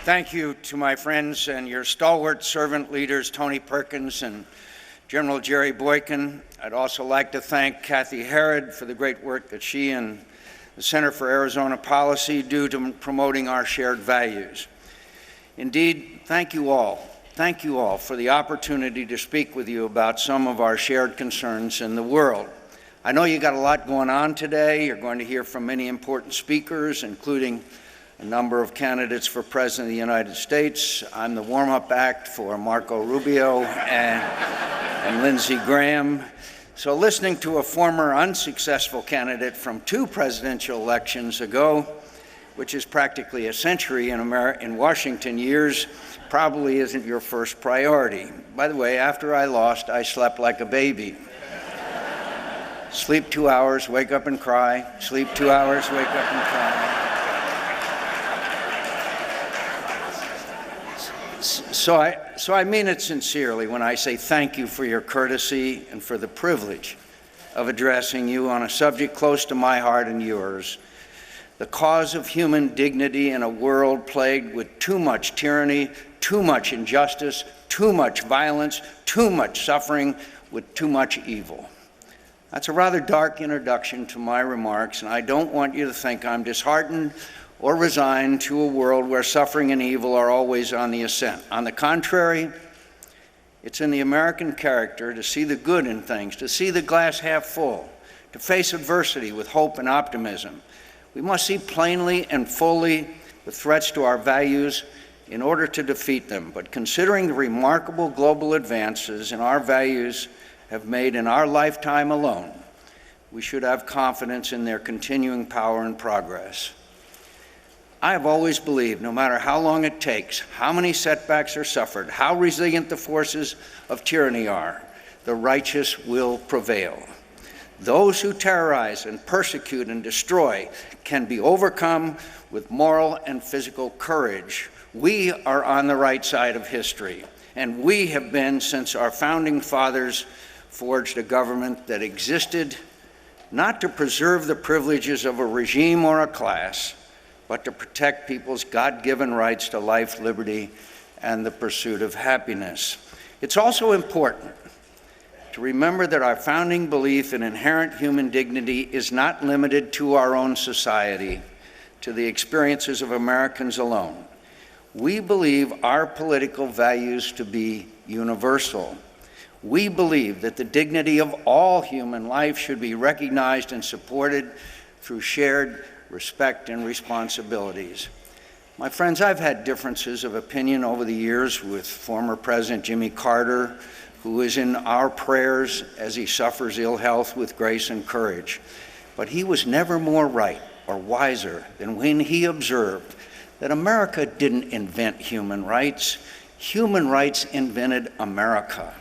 Thank you to my friends and your stalwart servant leaders, Tony Perkins and General Jerry Boykin. I'd also like to thank Kathy Herod for the great work that she and the Center for Arizona Policy do to promoting our shared values. Indeed, thank you all for the opportunity to speak with you about some of our shared concerns in the world. I know you got a lot going on today. You're going to hear from many important speakers, including a number of candidates for President of the United States. I'm the warm-up act for Marco Rubio and Lindsey Graham. So listening to a former unsuccessful candidate from 2 presidential elections ago, which is practically a century in Washington years, probably isn't your first priority. By the way, after I lost, I slept like a baby. Sleep 2 hours, wake up and cry. Sleep 2 hours, wake up and cry. So I mean it sincerely when I say thank you for your courtesy and for the privilege of addressing you on a subject close to my heart and yours, the cause of human dignity in a world plagued with too much tyranny, too much injustice, too much violence, too much suffering, with too much evil. That's a rather dark introduction to my remarks, and I don't want you to think I'm disheartened or resigned to a world where suffering and evil are always on the ascent. On the contrary, it's in the American character to see the good in things, to see the glass half full, to face adversity with hope and optimism. We must see plainly and fully the threats to our values in order to defeat them. But considering the remarkable global advances in our values have made in our lifetime alone, we should have confidence in their continuing power and progress. I have always believed, no matter how long it takes, how many setbacks are suffered, how resilient the forces of tyranny are, the righteous will prevail. Those who terrorize and persecute and destroy can be overcome with moral and physical courage. We are on the right side of history, and we have been since our founding fathers forged a government that existed not to preserve the privileges of a regime or a class, but to protect people's God-given rights to life, liberty, and the pursuit of happiness. It's also important to remember that our founding belief in inherent human dignity is not limited to our own society, to the experiences of Americans alone. We believe our political values to be universal. We believe that the dignity of all human life should be recognized and supported through shared respect and responsibilities. My friends, I've had differences of opinion over the years with former President Jimmy Carter, who is in our prayers as he suffers ill health with grace and courage. But he was never more right or wiser than when he observed that America didn't invent human rights. Human rights invented America.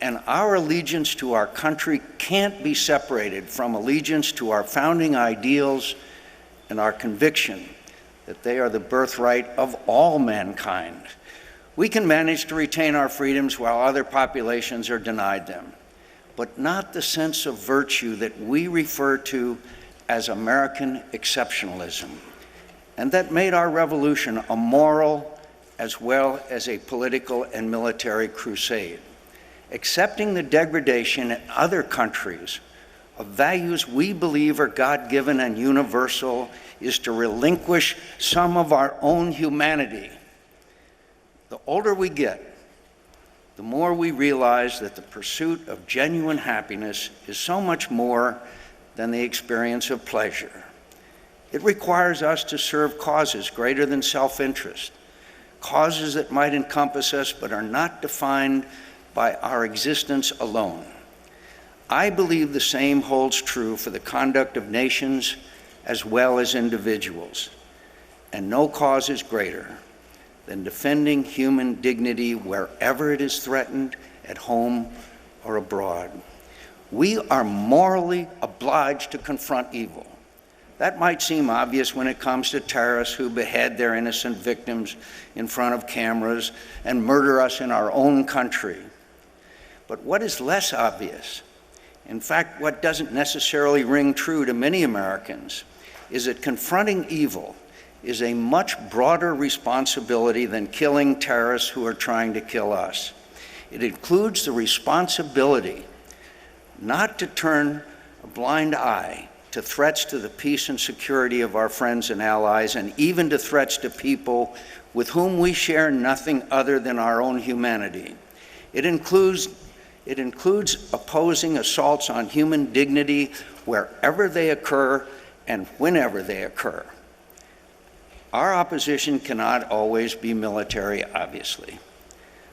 And our allegiance to our country can't be separated from allegiance to our founding ideals and our conviction that they are the birthright of all mankind. We can manage to retain our freedoms while other populations are denied them, but not the sense of virtue that we refer to as American exceptionalism, and that made our revolution a moral as well as a political and military crusade. Accepting the degradation in other countries of values we believe are God-given and universal is to relinquish some of our own humanity. The older we get, the more we realize that the pursuit of genuine happiness is so much more than the experience of pleasure. It requires us to serve causes greater than self-interest, causes that might encompass us but are not defined by our existence alone. I believe the same holds true for the conduct of nations as well as individuals, and no cause is greater than defending human dignity wherever it is threatened, at home or abroad. We are morally obliged to confront evil. That might seem obvious when it comes to terrorists who behead their innocent victims in front of cameras and murder us in our own country. But what is less obvious, in fact, what doesn't necessarily ring true to many Americans, is that confronting evil is a much broader responsibility than killing terrorists who are trying to kill us. It includes the responsibility not to turn a blind eye to threats to the peace and security of our friends and allies, and even to threats to people with whom we share nothing other than our own humanity. It includes opposing assaults on human dignity wherever they occur and whenever they occur. Our opposition cannot always be military, obviously,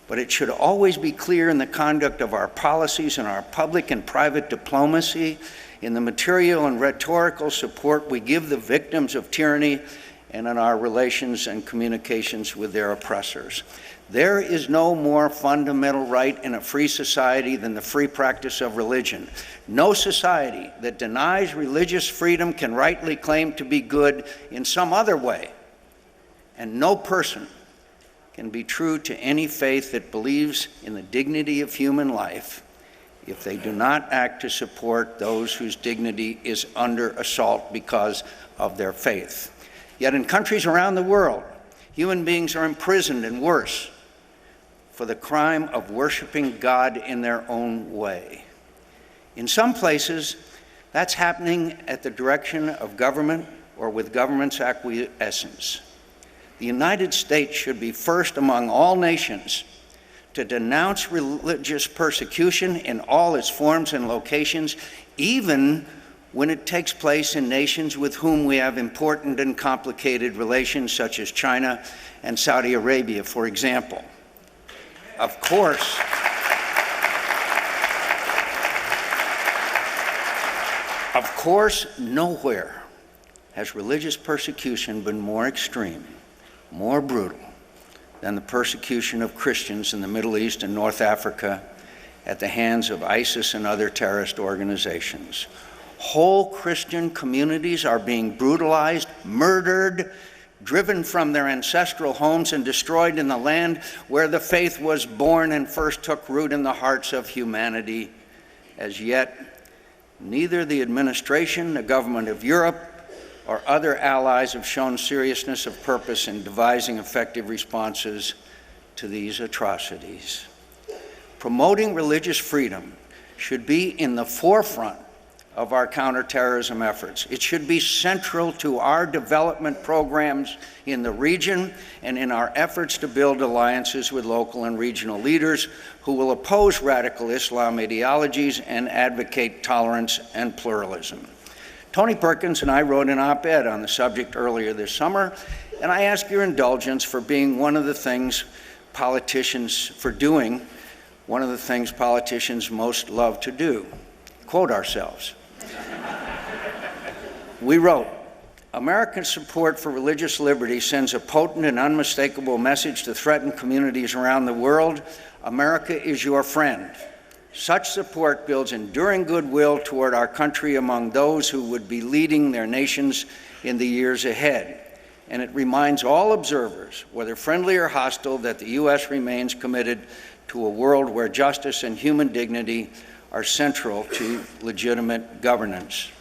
but it should always be clear in the conduct of our policies and our public and private diplomacy, in the material and rhetorical support we give the victims of tyranny, and in our relations and communications with their oppressors. There is no more fundamental right in a free society than the free practice of religion. No society that denies religious freedom can rightly claim to be good in some other way. And no person can be true to any faith that believes in the dignity of human life if they do not act to support those whose dignity is under assault because of their faith. Yet in countries around the world, human beings are imprisoned and worse for the crime of worshiping God in their own way. In some places, that's happening at the direction of government or with government's acquiescence. The United States should be first among all nations to denounce religious persecution in all its forms and locations, even when it takes place in nations with whom we have important and complicated relations, such as China and Saudi Arabia, for example. Of course, nowhere has religious persecution been more extreme, more brutal, than the persecution of Christians in the Middle East and North Africa at the hands of ISIS and other terrorist organizations. Whole Christian communities are being brutalized, murdered, driven from their ancestral homes, and destroyed in the land where the faith was born and first took root in the hearts of humanity. As yet, neither the administration, the government of Europe, or other allies have shown seriousness of purpose in devising effective responses to these atrocities. Promoting religious freedom should be in the forefront of our counterterrorism efforts. It should be central to our development programs in the region and in our efforts to build alliances with local and regional leaders who will oppose radical Islam ideologies and advocate tolerance and pluralism. Tony Perkins and I wrote an op-ed on the subject earlier this summer, and I ask your indulgence for doing one of the things politicians most love to do: quote ourselves. We wrote, "American support for religious liberty sends a potent and unmistakable message to threatened communities around the world. America is your friend. Such support builds enduring goodwill toward our country among those who would be leading their nations in the years ahead. And it reminds all observers, whether friendly or hostile, that the U.S. remains committed to a world where justice and human dignity are central to legitimate governance.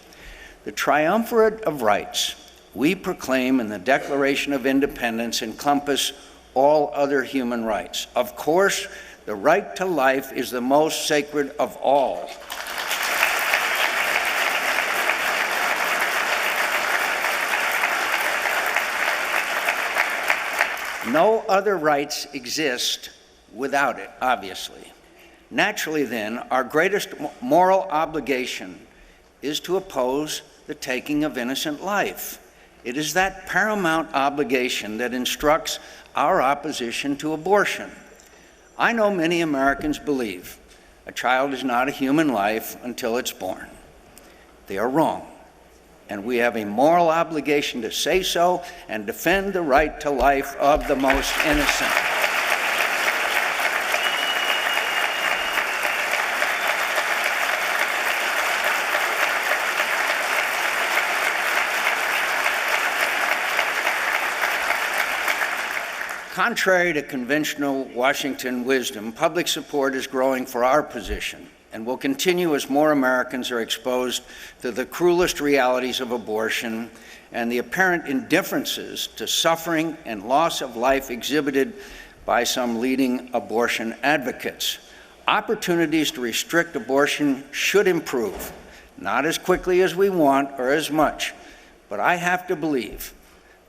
The triumvirate of rights we proclaim in the Declaration of Independence encompass all other human rights. Of course, the right to life is the most sacred of all. No other rights exist without it, obviously. Naturally, then, our greatest moral obligation is to oppose the taking of innocent life. It is that paramount obligation that instructs our opposition to abortion. I know many Americans believe a child is not a human life until it's born. They are wrong, and we have a moral obligation to say so and defend the right to life of the most innocent. Contrary to conventional Washington wisdom, public support is growing for our position, and will continue as more Americans are exposed to the cruelest realities of abortion and the apparent indifferences to suffering and loss of life exhibited by some leading abortion advocates. Opportunities to restrict abortion should improve, not as quickly as we want or as much, but I have to believe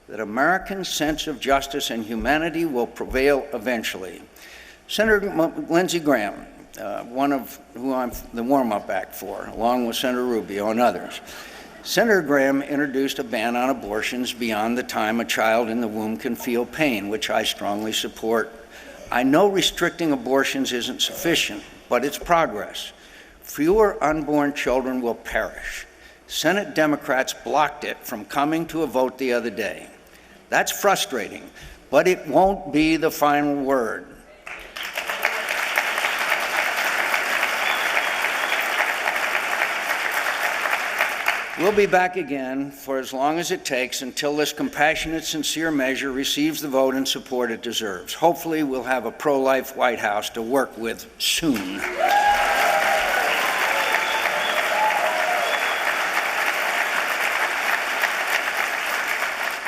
that Americans' sense of justice and humanity will prevail eventually. Senator Lindsey Graham, one of who I'm the warm-up act for, along with Senator Rubio and others. Senator Graham introduced a ban on abortions beyond the time a child in the womb can feel pain, which I strongly support. I know restricting abortions isn't sufficient, but it's progress. Fewer unborn children will perish. Senate Democrats blocked it from coming to a vote the other day. That's frustrating, but it won't be the final word. We'll be back again for as long as it takes until this compassionate, sincere measure receives the vote and support it deserves. Hopefully, we'll have a pro-life White House to work with soon.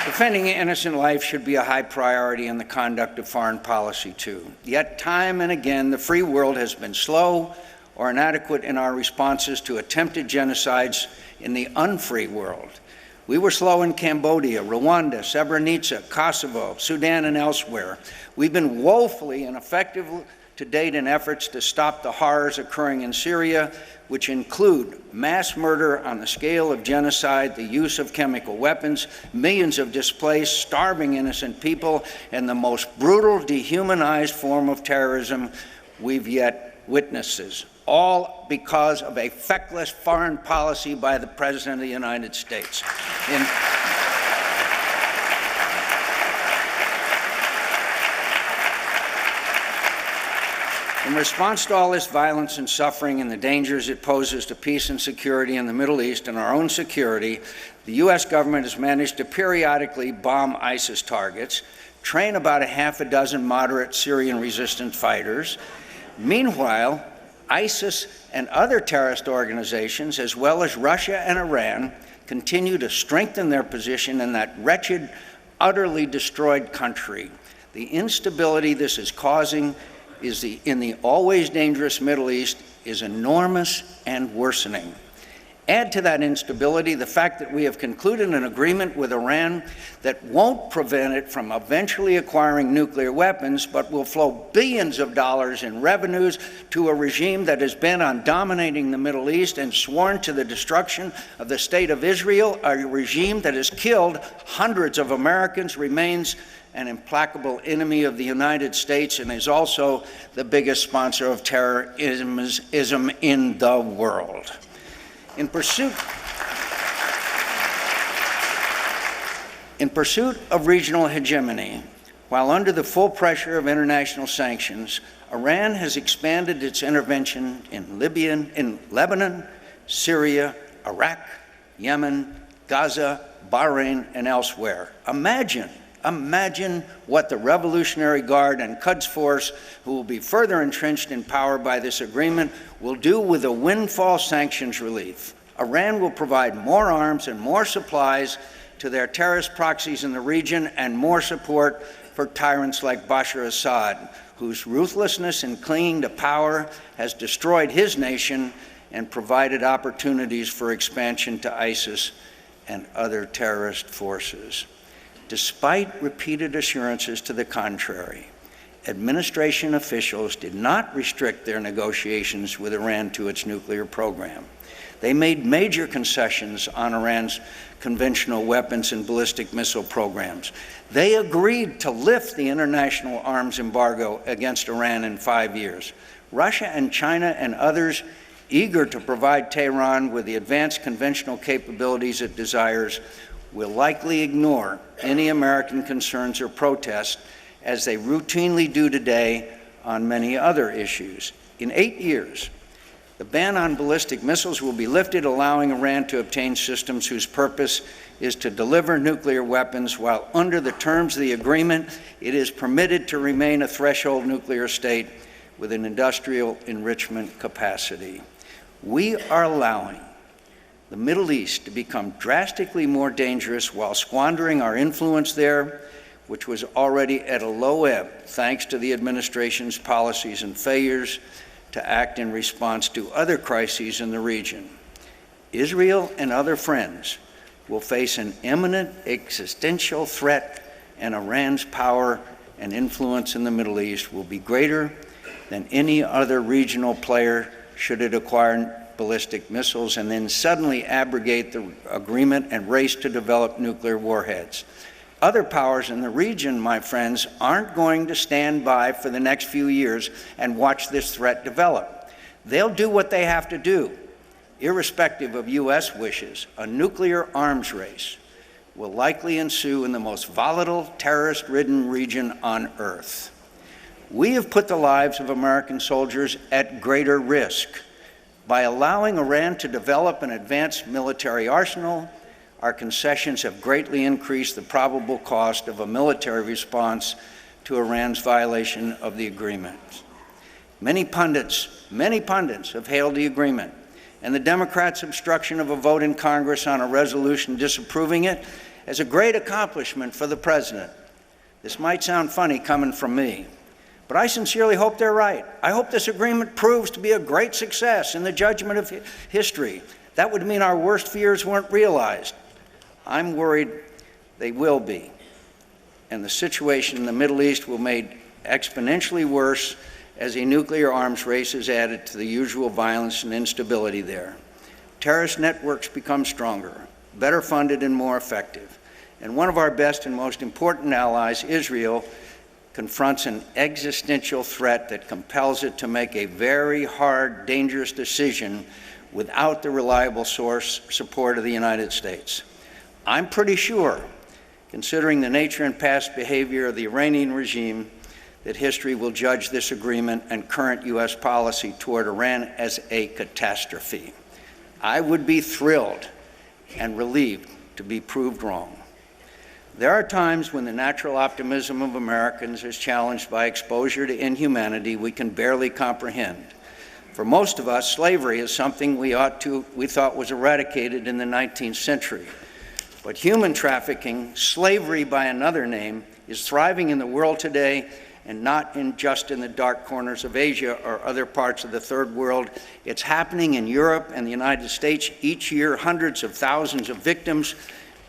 Defending innocent life should be a high priority in the conduct of foreign policy, too. Yet, time and again, the free world has been slow or inadequate in our responses to attempted genocides in the unfree world. We were slow in Cambodia, Rwanda, Srebrenica, Kosovo, Sudan, and elsewhere. We've been woefully ineffective to date in efforts to stop the horrors occurring in Syria, which include mass murder on the scale of genocide, the use of chemical weapons, millions of displaced, starving innocent people, and the most brutal, dehumanized form of terrorism we've yet witnessed. All because of a feckless foreign policy by the President of the United States. In response to all this violence and suffering and the dangers it poses to peace and security in the Middle East and our own security, the U.S. government has managed to periodically bomb ISIS targets, train about half a dozen moderate Syrian resistance fighters. Meanwhile, ISIS and other terrorist organizations, as well as Russia and Iran, continue to strengthen their position in that wretched, utterly destroyed country. The instability this is causing in the always dangerous Middle East is enormous and worsening. Add to that instability the fact that we have concluded an agreement with Iran that won't prevent it from eventually acquiring nuclear weapons, but will flow billions of dollars in revenues to a regime that is bent on dominating the Middle East and sworn to the destruction of the State of Israel, a regime that has killed hundreds of Americans, remains an implacable enemy of the United States, and is also the biggest sponsor of terrorism in the world. In pursuit of regional hegemony, while under the full pressure of international sanctions, Iran has expanded its intervention in Lebanon, Syria, Iraq, Yemen, Gaza, Bahrain, and elsewhere. Imagine what the Revolutionary Guard and Quds Force, who will be further entrenched in power by this agreement, will do with the windfall sanctions relief. Iran will provide more arms and more supplies to their terrorist proxies in the region, and more support for tyrants like Bashar Assad, whose ruthlessness in clinging to power has destroyed his nation and provided opportunities for expansion to ISIS and other terrorist forces. Despite repeated assurances to the contrary, administration officials did not restrict their negotiations with Iran to its nuclear program. They made major concessions on Iran's conventional weapons and ballistic missile programs. They agreed to lift the international arms embargo against Iran in 5 years. Russia and China and others, eager to provide Tehran with the advanced conventional capabilities it desires, will likely ignore any American concerns or protests, as they routinely do today on many other issues. In 8 years, the ban on ballistic missiles will be lifted, allowing Iran to obtain systems whose purpose is to deliver nuclear weapons, while under the terms of the agreement, it is permitted to remain a threshold nuclear state with an industrial enrichment capacity. We are allowing the Middle East to become drastically more dangerous while squandering our influence there, which was already at a low ebb thanks to the administration's policies and failures to act in response to other crises in the region. Israel and other friends will face an imminent existential threat, and Iran's power and influence in the Middle East will be greater than any other regional player should it acquire ballistic missiles and then suddenly abrogate the agreement and race to develop nuclear warheads. Other powers in the region, my friends, aren't going to stand by for the next few years and watch this threat develop. They'll do what they have to do, irrespective of U.S. wishes. A nuclear arms race will likely ensue in the most volatile, terrorist-ridden region on Earth. We have put the lives of American soldiers at greater risk. By allowing Iran to develop an advanced military arsenal, our concessions have greatly increased the probable cost of a military response to Iran's violation of the agreement. Many pundits have hailed the agreement, and the Democrats' obstruction of a vote in Congress on a resolution disapproving it as a great accomplishment for the president. This might sound funny coming from me, but I sincerely hope they're right. I hope this agreement proves to be a great success in the judgment of history. That would mean our worst fears weren't realized. I'm worried they will be, and the situation in the Middle East will be made exponentially worse as a nuclear arms race is added to the usual violence and instability there. Terrorist networks become stronger, better funded, and more effective. And one of our best and most important allies, Israel, confronts an existential threat that compels it to make a very hard, dangerous decision without the reliable support of the United States. I'm pretty sure, considering the nature and past behavior of the Iranian regime, that history will judge this agreement and current U.S. policy toward Iran as a catastrophe. I would be thrilled and relieved to be proved wrong. There are times when the natural optimism of Americans is challenged by exposure to inhumanity we can barely comprehend. For most of us, slavery is something we thought was eradicated in the 19th century. But human trafficking, slavery by another name, is thriving in the world today, and not just in the dark corners of Asia or other parts of the third world. It's happening in Europe and the United States. Each year, hundreds of thousands of victims,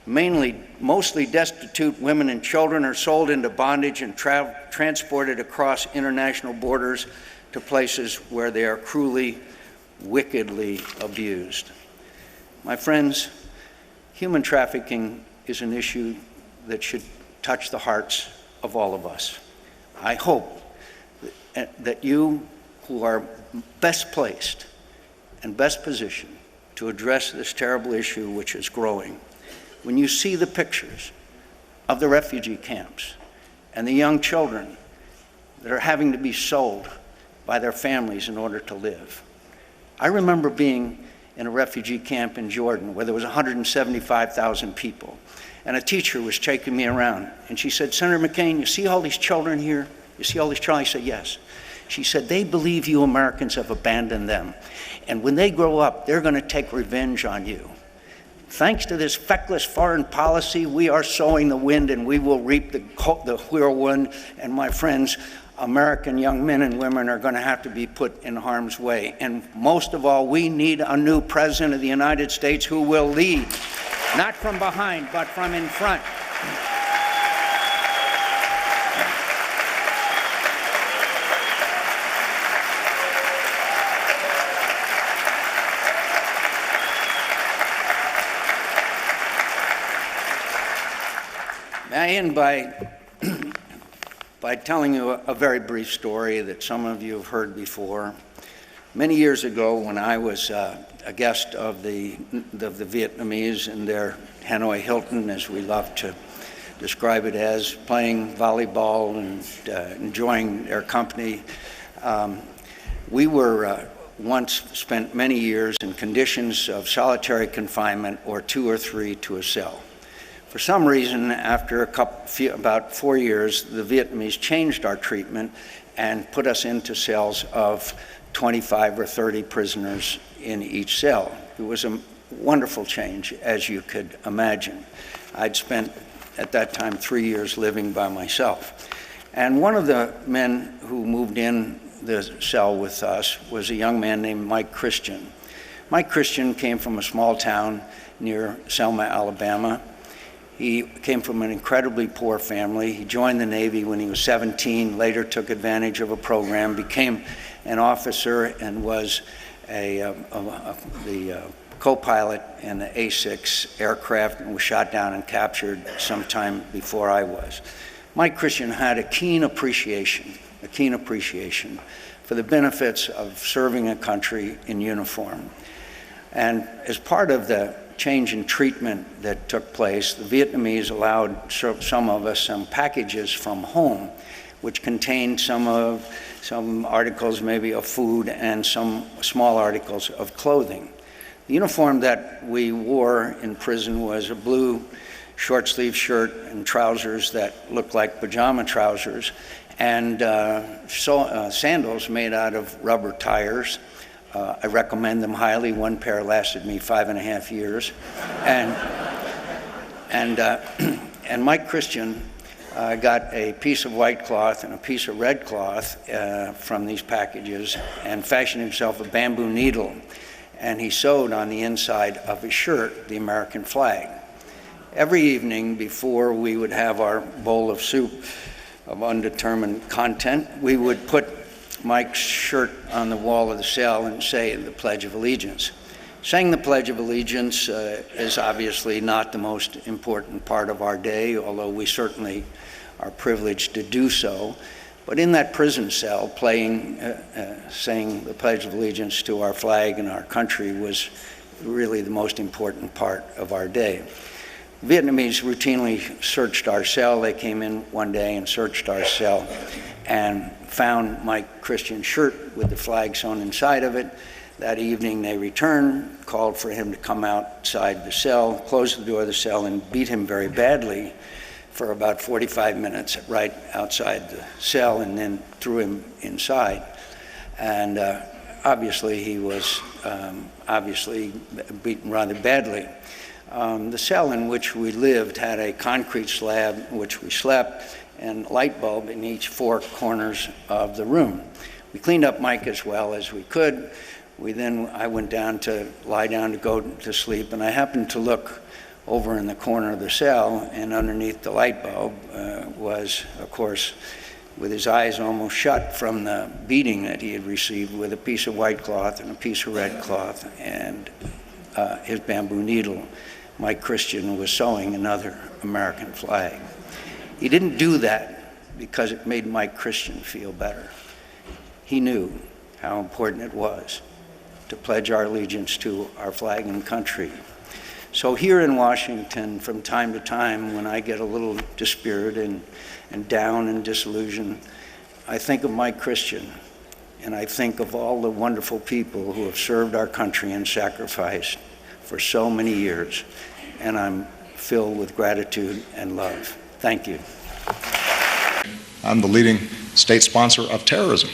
mostly destitute women and children, are sold into bondage and transported across international borders to places where they are cruelly, wickedly abused. My friends, human trafficking is an issue that should touch the hearts of all of us. I hope that you, who are best placed and best positioned to address this terrible issue which is growing, when you see the pictures of the refugee camps and the young children that are having to be sold by their families in order to live. I remember being in a refugee camp in Jordan where there was 175,000 people. And a teacher was taking me around, and she said, "Senator McCain, you see all these children here? You see all these children?" I said, "Yes." She said, "They believe you Americans have abandoned them. And when they grow up, they're going to take revenge on you. Thanks to this feckless foreign policy, we are sowing the wind, and we will reap the whirlwind. And my friends, American young men and women are going to have to be put in harm's way. And most of all, we need a new president of the United States who will lead, not from behind, but from in front." May I end by telling you a very brief story that some of you have heard before. Many years ago, when I was a guest of the Vietnamese in their Hanoi Hilton, as we love to describe it as, playing volleyball and enjoying their company, we were once spent many years in conditions of solitary confinement or 2 or 3 to a cell. For some reason, after about 4 years, the Vietnamese changed our treatment and put us into cells of 25 or 30 prisoners in each cell. It was a wonderful change, as you could imagine. I'd spent, at that time, 3 years living by myself. And one of the men who moved in the cell with us was a young man named Mike Christian. Mike Christian came from a small town near Selma, Alabama. He came from an incredibly poor family. He joined the Navy when he was 17, later took advantage of a program, became an officer, and was the co-pilot in the A-6 aircraft, and was shot down and captured sometime before I was. Mike Christian had a keen appreciation for the benefits of serving a country in uniform. And as part of the change in treatment that took place, the Vietnamese allowed some of us some packages from home, which contained some articles maybe of food and some small articles of clothing. The uniform that we wore in prison was a blue short-sleeve shirt and trousers that looked like pajama trousers, and sandals made out of rubber tires. I recommend them highly. One pair lasted me 5.5 years. And Mike Christian got a piece of white cloth and a piece of red cloth from these packages and fashioned himself a bamboo needle. And he sewed on the inside of his shirt the American flag. Every evening before we would have our bowl of soup of undetermined content, we would put Mike's shirt on the wall of the cell and say the Pledge of Allegiance. Saying the Pledge of Allegiance is obviously not the most important part of our day, although we certainly are privileged to do so. But in that prison cell, saying the Pledge of Allegiance to our flag and our country was really the most important part of our day. Vietnamese routinely searched our cell. They came in one day and searched our cell and found Mike Christian's shirt with the flag sewn inside of it. That evening they returned, called for him to come outside the cell, closed the door of the cell, and beat him very badly for about 45 minutes right outside the cell, and then threw him inside. And obviously he was beaten rather badly. The cell in which we lived had a concrete slab in which we slept and a light bulb in each 4 corners of the room. We cleaned up Mike as well as we could. I went down to lie down to go to sleep, and I happened to look over in the corner of the cell, and underneath the light bulb was, of course, with his eyes almost shut from the beating that he had received, with a piece of white cloth and a piece of red cloth and his bamboo needle, Mike Christian was sewing another American flag. He didn't do that because it made Mike Christian feel better. He knew how important it was to pledge our allegiance to our flag and country. So here in Washington, from time to time, when I get a little dispirited and down and disillusioned, I think of Mike Christian, and I think of all the wonderful people who have served our country and sacrificed for so many years, and I'm filled with gratitude and love. Thank you. I'm the leading state sponsor of terrorism